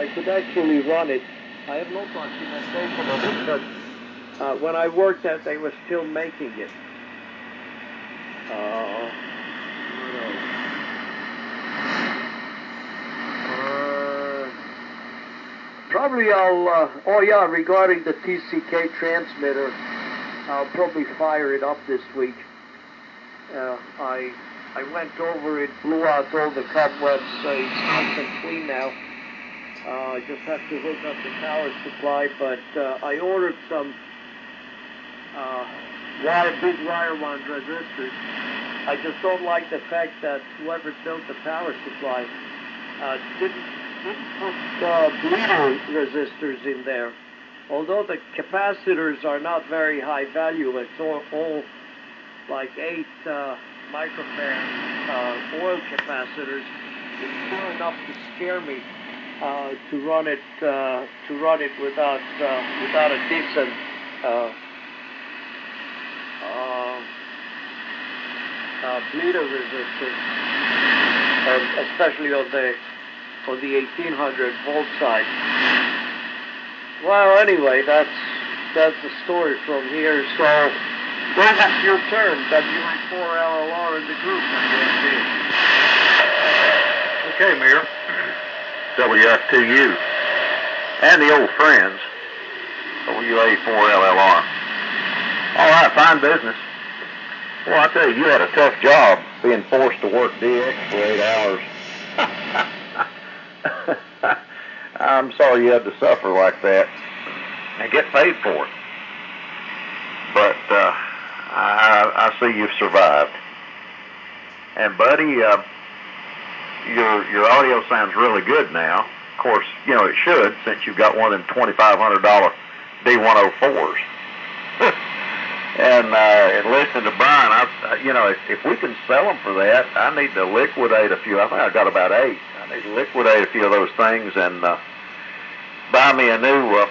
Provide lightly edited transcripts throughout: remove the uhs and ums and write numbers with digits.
I could actually run it. I have no documentation of it, but when I worked at, they were still making it. Probably I'll, regarding the TCK transmitter, I'll probably fire it up this week. I went over it, blew out all the cobwebs, it's nice and clean now. I just have to hook up the power supply, but I ordered some big wire wound resistors. I just don't like the fact that whoever built the power supply didn't put bleeder resistors in there. Although the capacitors are not very high value, it's all like 8 microfarad oil capacitors. It's still enough to scare me to run it without a decent bleeder resistance, especially on the 1800 volt side. Well, anyway, that's the story from here. So, then it's your turn. WA4LLR in the group. Okay, Mayor. WF2U and the old friends. WA4LLR. All right, fine business. Well, I tell you, you had a tough job being forced to work DX for 8 hours. I'm sorry you had to suffer like that and get paid for it. But I see you've survived. And buddy, your audio sounds really good now. Of course, you know it should, since you've got one of them $2,500 D104s. And listening to Brian, if we can sell them for that, I need to liquidate a few. I think I got about 8. I need to liquidate a few of those things and buy me a new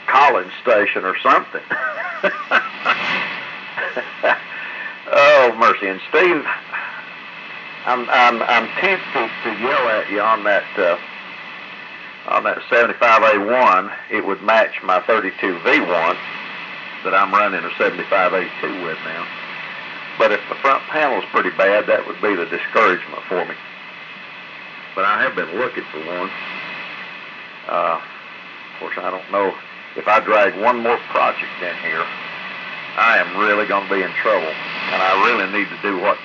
Collins station or something. Oh mercy! And Steve, I'm tempted to yell at you on that 75A1. It would match my 32V1 that I'm running a 75A2 with now. But if the front panel's pretty bad, that would be the discouragement for me. But I have been looking for one. Of course, I don't know if I drag one more project in here, I am really going to be in trouble. And I really need to do what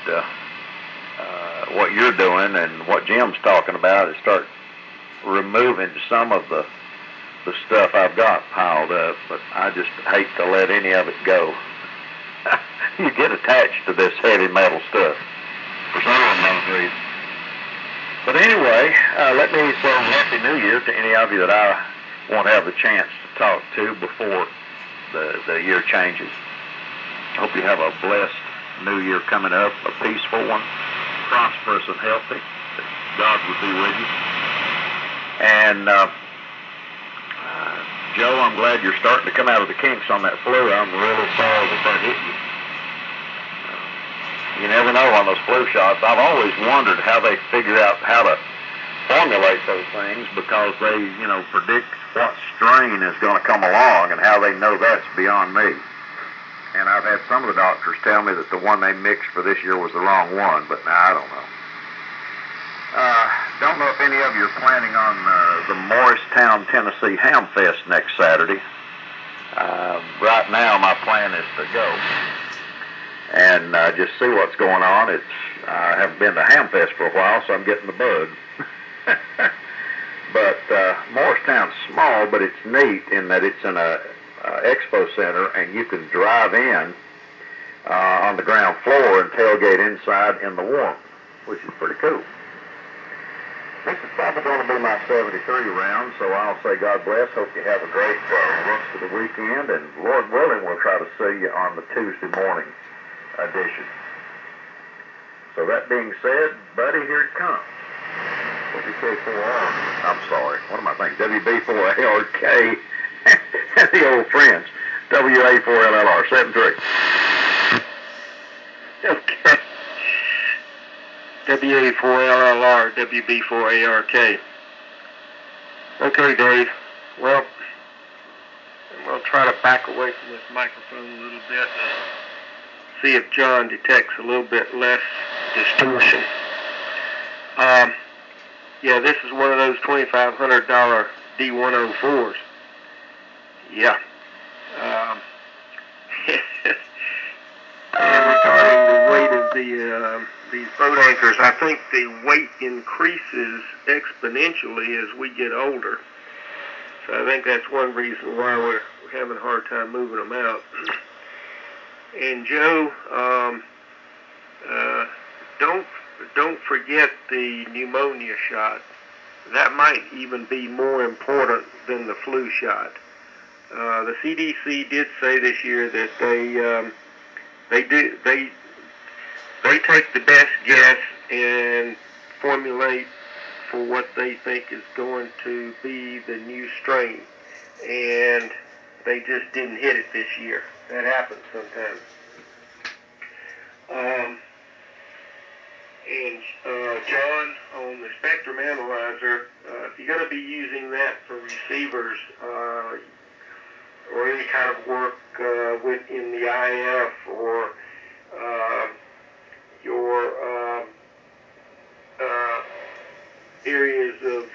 you're doing and what Jim's talking about is start removing some of the stuff I've got piled up. But I just hate to let any of it go. You get attached to this heavy metal stuff for some unknown reason. But anyway, let me say Happy New Year to any of you that I won't have the chance to talk to before the year changes. Hope you have a blessed New Year coming up, a peaceful one, prosperous and healthy. That God would be with you. And Joe, I'm glad you're starting to come out of the kinks on that flu. I'm really sorry that hit you. You never know on those flu shots. I've always wondered how they figure out how to formulate those things, because they, predict what strain is going to come along, and how they know that's beyond me. And I've had some of the doctors tell me that the one they mixed for this year was the wrong one, but now I don't know. Don't know if any of you are planning on the Morristown, Tennessee Ham Fest next Saturday. Right now, my plan is to go and just see what's going on. I haven't been to Ham Fest for a while, so I'm getting the bug. But Morristown's small, but it's neat in that it's in a expo center, and you can drive in on the ground floor and tailgate inside in the warm, which is pretty cool. This is probably going to be my 73 round, so I'll say God bless. Hope you have a great rest of the weekend, and Lord willing, we'll try to see you on the Tuesday morning edition. So that being said, buddy, here it comes. WK4R, I'm sorry, what am I thinking? WB4ARK and the old friends. WA4LLR 73. Okay. W84LLR, WB4ARK. Okay, Dave. Well, I'm going to try to back away from this microphone a little bit and see if John detects a little bit less distortion. Yeah, this is one of those $2,500 D104s. Yeah. And regarding the weight of these boat anchors, I think the weight increases exponentially as we get older. So I think that's one reason why we're having a hard time moving them out. And Joe, don't forget the pneumonia shot. That might even be more important than the flu shot. The CDC did say this year that they take the best guess and formulate for what they think is going to be the new strain, and they just didn't hit it this year. That happens sometimes. John, on the spectrum analyzer, if you're going to be using that for receivers or any kind of work within the IF or your areas of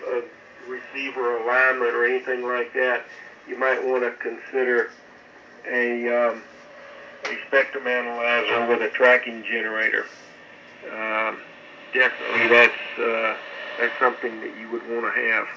receiver alignment or anything like that, you might want to consider a spectrum analyzer with a tracking generator. Definitely, that's something that you would want to have.